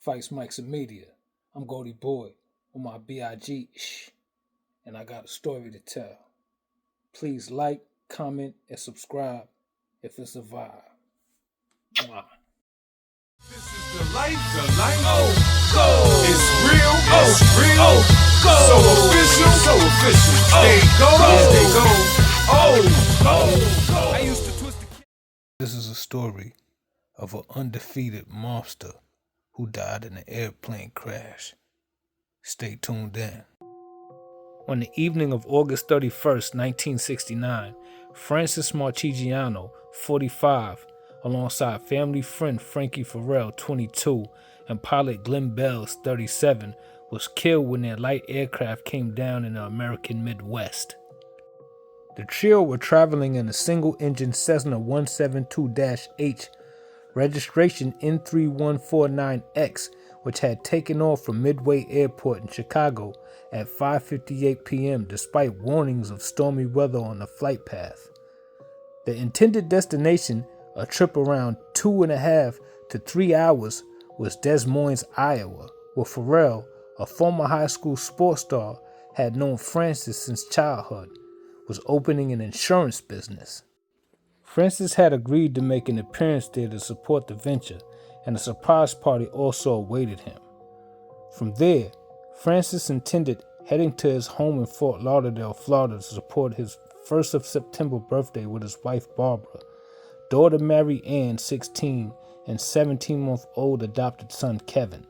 Fights, Mics, and Media. I'm Goldie Boy with my B.I.G. and I got a story to tell. Please like, comment, and subscribe if it's a vibe. Mwah. This is the life, oh, go! It's real, oh, real, oh, go! So official, They go. I used to twist the. This is a story of an undefeated mobster who died in an airplane crash. Stay tuned in. On the evening of August 31st, 1969, Francis Marciano, 45, alongside family friend Frankie Farrell, 22, and pilot Glenn Bells, 37, was killed when their light aircraft came down in the American Midwest. The trio were traveling in a single-engine Cessna 172-H, registration N3149X, which had taken off from Midway Airport in Chicago at 5:58 p.m. despite warnings of stormy weather on the flight path. The intended destination, a trip around 2.5 to 3 hours, was Des Moines, Iowa, where Farrell, a former high school sports star, had known Francis since childhood, was opening an insurance business. Francis had agreed to make an appearance there to support the venture, and a surprise party also awaited him. From there, Francis intended heading to his home in Fort Lauderdale, Florida to support his 1st of September birthday with his wife Barbara, daughter Mary Ann, 16, and 17-month-old adopted son Kevin.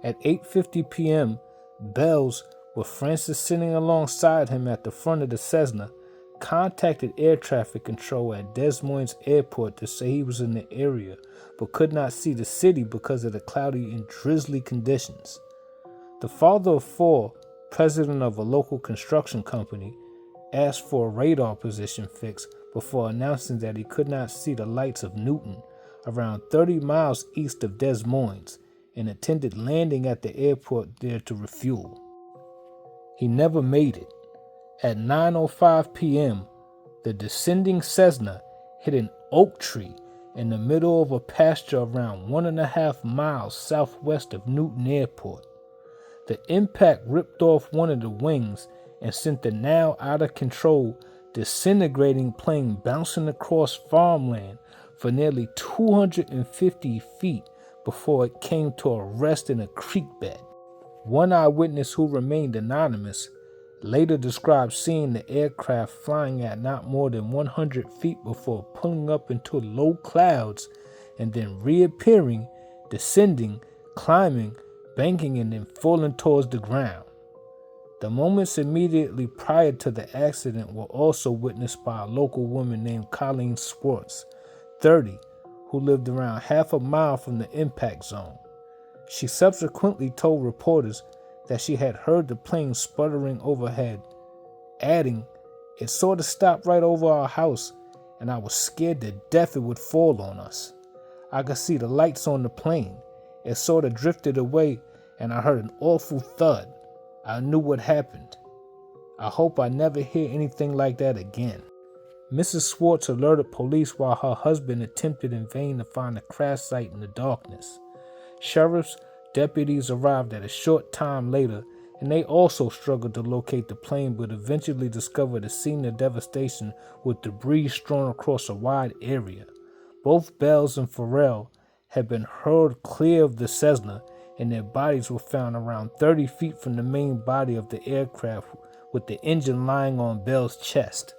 At 8:50 p.m., Bells, with Francis sitting alongside him at the front of the Cessna, contacted air traffic control at Des Moines Airport to say he was in the area but could not see the city because of the cloudy and drizzly conditions. The father of four, president of a local construction company, asked for a radar position fix before announcing that he could not see the lights of Newton, around 30 miles east of Des Moines, and attended landing at the airport there to refuel. He never made it. At 9:05 p.m., the descending Cessna hit an oak tree in the middle of a pasture around 1.5 miles southwest of Newton Airport. The impact ripped off one of the wings and sent the now out of control, disintegrating plane bouncing across farmland for nearly 250 feet before it came to a rest in a creek bed. One eyewitness, who remained anonymous, later described seeing the aircraft flying at not more than 100 feet before pulling up into low clouds and then reappearing, descending, climbing, banking, and then falling towards the ground. The moments immediately prior to the accident were also witnessed by a local woman named Colleen Swartz, 30, who lived around half a mile from the impact zone. She subsequently told reporters that she had heard the plane sputtering overhead, adding, "It sort of stopped right over our house, and I was scared to death it would fall on us. I could see the lights on the plane. It sort of drifted away, and I heard an awful thud. I knew what happened. I hope I never hear anything like that again." Mrs. Swartz alerted police while her husband attempted in vain to find the crash site in the darkness. Sheriffs, deputies arrived at a short time later, and they also struggled to locate the plane but eventually discovered a scene of devastation with debris strewn across a wide area. Both Bells and Farrell had been hurled clear of the Cessna, and their bodies were found around 30 feet from the main body of the aircraft, with the engine lying on Bell's chest.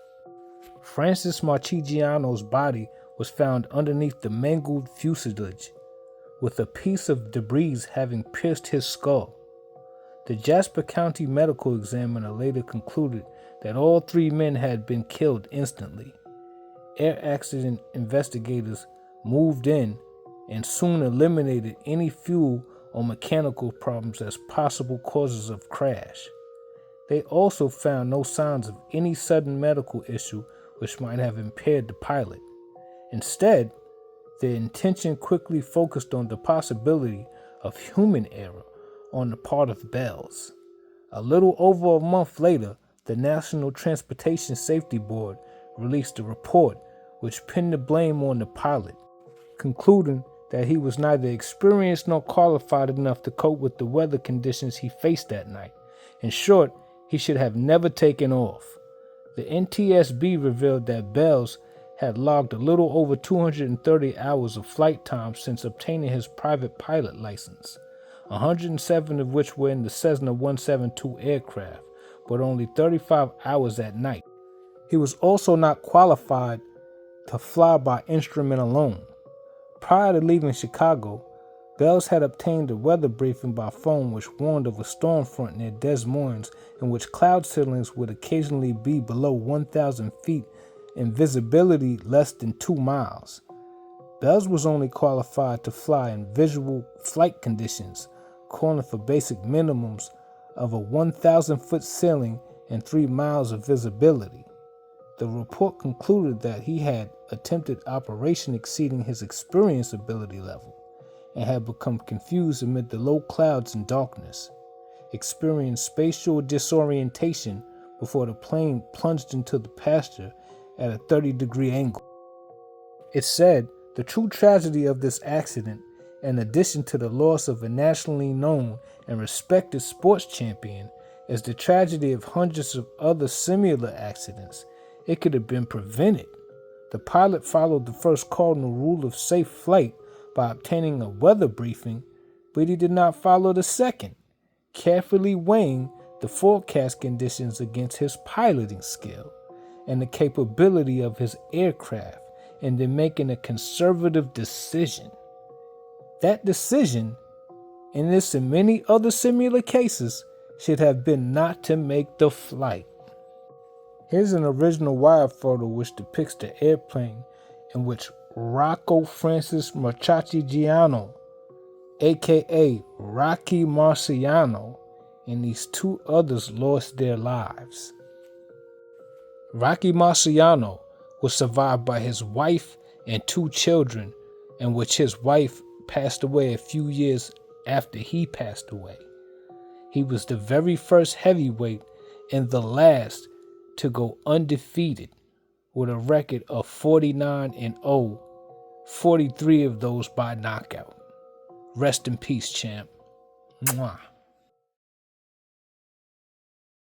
Francis Marciano's body was found underneath the mangled fuselage, with a piece of debris having pierced his skull. The Jasper County medical examiner later concluded that all three men had been killed instantly. Air accident investigators moved in and soon eliminated any fuel or mechanical problems as possible causes of crash. They also found no signs of any sudden medical issue which might have impaired the pilot. Instead, their attention quickly focused on the possibility of human error on the part of Bells. A little over a month later, the National Transportation Safety Board released a report which pinned the blame on the pilot, concluding that he was neither experienced nor qualified enough to cope with the weather conditions he faced that night. In short, he should have never taken off. The NTSB revealed that Bells had logged a little over 230 hours of flight time since obtaining his private pilot license, 107 of which were in the Cessna 172 aircraft, but only 35 hours at night. He was also not qualified to fly by instrument alone. Prior to leaving Chicago, Bells had obtained a weather briefing by phone which warned of a storm front near Des Moines in which cloud ceilings would occasionally be below 1,000 feet and visibility less than 2 miles. Bells was only qualified to fly in visual flight conditions, calling for basic minimums of a 1,000-foot ceiling and 3 miles of visibility. The report concluded that he had attempted operation exceeding his experience ability level and had become confused amid the low clouds and darkness, experienced spatial disorientation before the plane plunged into the pasture at a 30-degree angle. It said the true tragedy of this accident, in addition to the loss of a nationally known and respected sports champion, is the tragedy of hundreds of other similar accidents. It could have been prevented. The pilot followed the first cardinal rule of safe flight by obtaining a weather briefing, but he did not follow the second, carefully weighing the forecast conditions against his piloting skill and the capability of his aircraft, and then making a conservative decision. That decision, in this and many other similar cases, should have been not to make the flight. Here's an original wire photo which depicts the airplane in which Rocco Francis Marciano, aka Rocky Marciano, and these 2 others lost their lives. Rocky Marciano was survived by his wife and 2 children, in which his wife passed away a few years after he passed away. He was the very first heavyweight and the last to go undefeated with a record of 49-0, 43 of those by knockout. Rest in peace, champ. Mwah.